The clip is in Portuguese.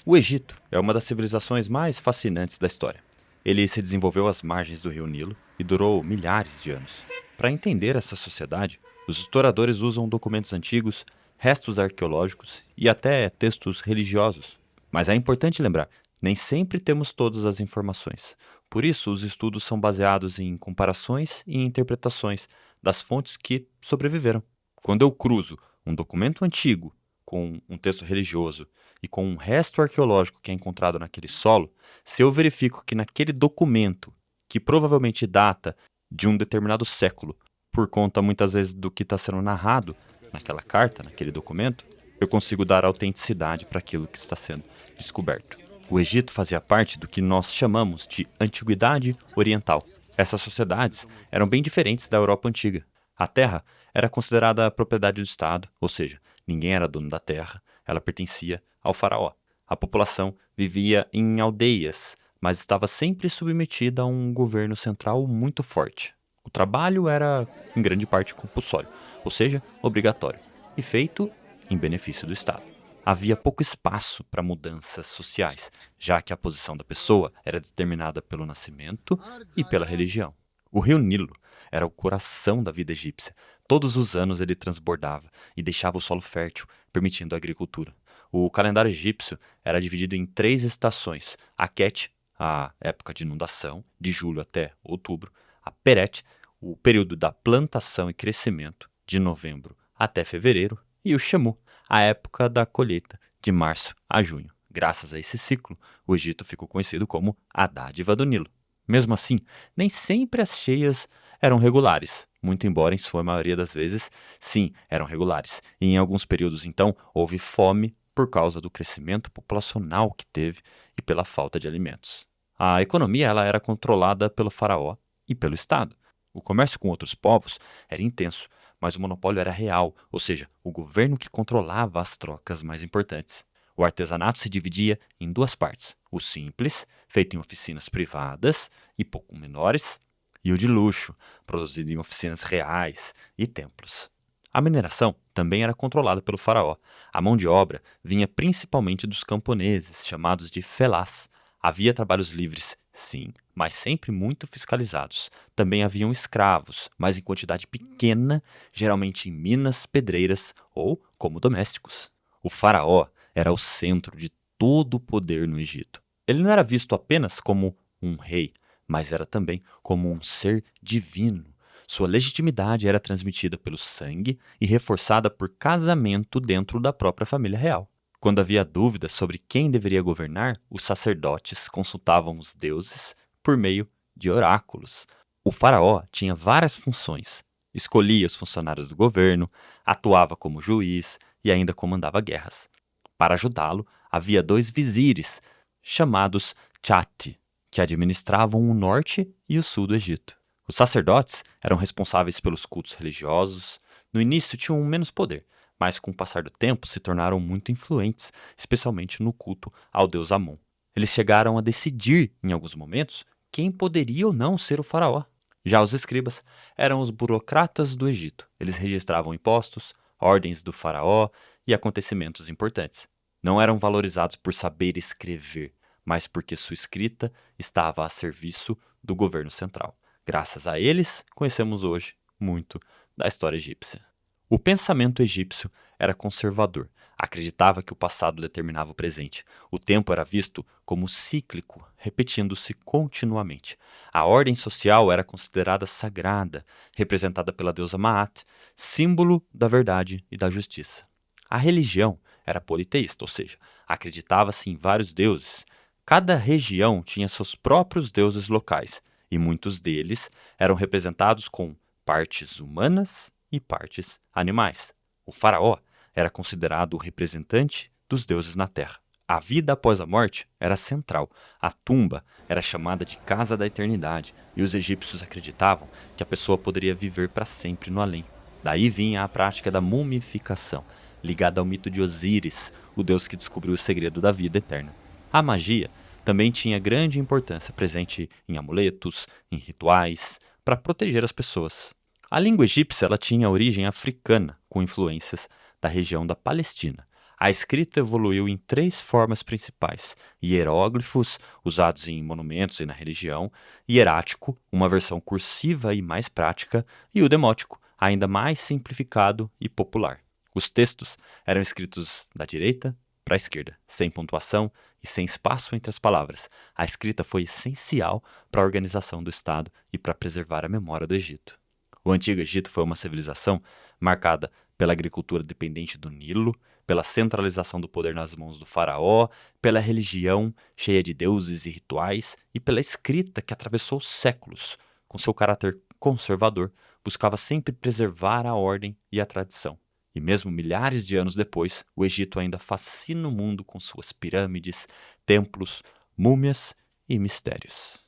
O Egito é uma das civilizações mais fascinantes da história. Ele se desenvolveu às margens do rio Nilo e durou milhares de anos. Para entender essa sociedade, os historiadores usam documentos antigos, restos arqueológicos e até textos religiosos. Mas é importante lembrar, nem sempre temos todas as informações. Por isso, os estudos são baseados em comparações e interpretações das fontes que sobreviveram. Quando eu cruzo um documento antigo com um texto religioso e com um resto arqueológico que é encontrado naquele solo, se eu verifico que naquele documento, que provavelmente data de um determinado século, por conta muitas vezes do que está sendo narrado naquela carta, naquele documento, eu consigo dar autenticidade para aquilo que está sendo descoberto. O Egito fazia parte do que nós chamamos de Antiguidade Oriental. Essas sociedades eram bem diferentes da Europa antiga. A terra era considerada propriedade do Estado, ou seja, ninguém era dono da terra, ela pertencia ao faraó. A população vivia em aldeias, mas estava sempre submetida a um governo central muito forte. O trabalho era, em grande parte, compulsório, ou seja, obrigatório, e feito em benefício do Estado. Havia pouco espaço para mudanças sociais, já que a posição da pessoa era determinada pelo nascimento e pela religião. O rio Nilo era o coração da vida egípcia. Todos os anos ele transbordava e deixava o solo fértil, permitindo a agricultura. O calendário egípcio era dividido em 3 estações: a Ket, a época de inundação, de julho até outubro; a Peret, o período da plantação e crescimento, de novembro até fevereiro; e o Shemu, a época da colheita, de março a junho. Graças a esse ciclo, o Egito ficou conhecido como a dádiva do Nilo. Mesmo assim, nem sempre as cheias eram regulares, muito embora, em sua maioria das vezes, sim, eram regulares. E em alguns períodos, então, houve fome por causa do crescimento populacional que teve e pela falta de alimentos. A economia ela era controlada pelo faraó e pelo Estado. O comércio com outros povos era intenso, mas o monopólio era real, ou seja, o governo que controlava as trocas mais importantes. O artesanato se dividia em 2 partes: o simples, feito em oficinas privadas e pouco menores, e o de luxo, produzido em oficinas reais e templos. A mineração também era controlada pelo faraó. A mão de obra vinha principalmente dos camponeses, chamados de felás. Havia trabalhos livres, sim, mas sempre muito fiscalizados. Também haviam escravos, mas em quantidade pequena, geralmente em minas pedreiras ou como domésticos. O faraó era o centro de todo o poder no Egito. Ele não era visto apenas como um rei, mas era também como um ser divino. Sua legitimidade era transmitida pelo sangue e reforçada por casamento dentro da própria família real. Quando havia dúvidas sobre quem deveria governar, os sacerdotes consultavam os deuses por meio de oráculos. O faraó tinha várias funções. Escolhia os funcionários do governo, atuava como juiz e ainda comandava guerras. Para ajudá-lo, havia 2 vizires, chamados Chatti, que administravam o norte e o sul do Egito. Os sacerdotes eram responsáveis pelos cultos religiosos. No início tinham menos poder, mas com o passar do tempo se tornaram muito influentes, especialmente no culto ao deus Amon. Eles chegaram a decidir, em alguns momentos, quem poderia ou não ser o faraó. Já os escribas eram os burocratas do Egito. Eles registravam impostos, ordens do faraó e acontecimentos importantes. Não eram valorizados por saber escrever, mas porque sua escrita estava a serviço do governo central. Graças a eles, conhecemos hoje muito da história egípcia. O pensamento egípcio era conservador. Acreditava que o passado determinava o presente. O tempo era visto como cíclico, repetindo-se continuamente. A ordem social era considerada sagrada, representada pela deusa Maat, símbolo da verdade e da justiça. A religião era politeísta, ou seja, acreditava-se em vários deuses. Cada região tinha seus próprios deuses locais, e muitos deles eram representados com partes humanas e partes animais. O faraó era considerado o representante dos deuses na terra. A vida após a morte era central. A tumba era chamada de casa da eternidade, e os egípcios acreditavam que a pessoa poderia viver para sempre no além. Daí vinha a prática da mumificação, ligada ao mito de Osíris, o deus que descobriu o segredo da vida eterna. A magia também tinha grande importância, presente em amuletos, em rituais, para proteger as pessoas. A língua egípcia ela tinha origem africana, com influências da região da Palestina. A escrita evoluiu em três formas principais: hieróglifos, usados em monumentos e na religião, hierático, uma versão cursiva e mais prática, e o demótico, ainda mais simplificado e popular. Os textos eram escritos da direita para a esquerda, sem pontuação e sem espaço entre as palavras. A escrita foi essencial para a organização do Estado e para preservar a memória do Egito. O Antigo Egito foi uma civilização marcada pela agricultura dependente do Nilo, pela centralização do poder nas mãos do faraó, pela religião cheia de deuses e rituais e pela escrita que atravessou séculos. Com seu caráter conservador, buscava sempre preservar a ordem e a tradição. E mesmo milhares de anos depois, o Egito ainda fascina o mundo com suas pirâmides, templos, múmias e mistérios.